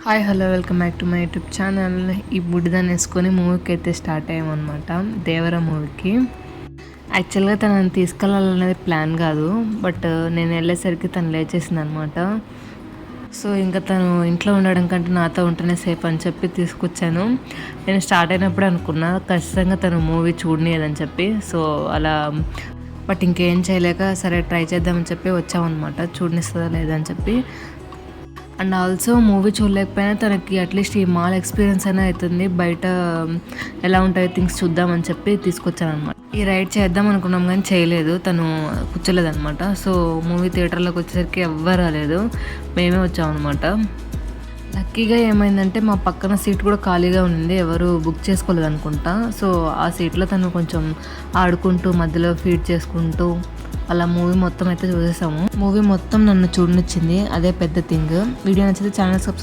Hi hello welcome back to my YouTube channel. ఈ బుడ్డిదాన్ని వేసుకొని మూవీకి అయితే స్టార్ట్ అయ్యామన్నమాట, దేవర మూవీకి. యాక్చువల్గా తనని తీసుకెళ్ళాలనేది ప్లాన్ కాదు, బట్ నేను వెళ్ళేసరికి తను లేచేసింది అనమాట. సో ఇంకా తను ఇంట్లో ఉండడం కంటే నాతో ఉంటేనే సేఫ్ అని చెప్పి తీసుకొచ్చాను. నేను స్టార్ట్ అయినప్పుడు అనుకున్నా ఖచ్చితంగా తను మూవీ చూడనియదని చెప్పి. సో అలా బట్ ఇంకేం చేయలేక సరే ట్రై చేద్దామని చెప్పి వచ్చామన్నమాట, చూడనిస్తుందా లేదని చెప్పి. అండ్ ఆల్సో మూవీ చూడలేకపోయినా తనకి అట్లీస్ట్ ఈ మాల్ ఎక్స్పీరియన్స్ అయినా అవుతుంది, బయట ఎలా ఉంటాయో థింగ్స్ చూద్దామని చెప్పి తీసుకొచ్చాను అనమాట. ఈ రైడ్ చేద్దాం అనుకున్నాం కానీ చేయలేదు, తను కూర్చోలేదనమాట. సో మూవీ థియేటర్లోకి వచ్చేసరికి ఎవ్వరు రాలేదు, మేమే వచ్చామన్నమాట. లక్కీగా ఏమైందంటే మా పక్కన సీట్ కూడా ఖాళీగా ఉంది, ఎవరు బుక్ చేసుకోలేదు అనుకుంటా. సో ఆ సీట్లో తను కొంచెం ఆడుకుంటూ మధ్యలో ఫీడ్ చేసుకుంటూ అలా మూవీ మొత్తం అయితే చూసేసాము. మూవీ మొత్తం నన్ను చూడనిచ్చింది, అదే పెద్ద థింగ్. వీడియో నచ్చితే ఛానల్ సబ్స్క్రైబ్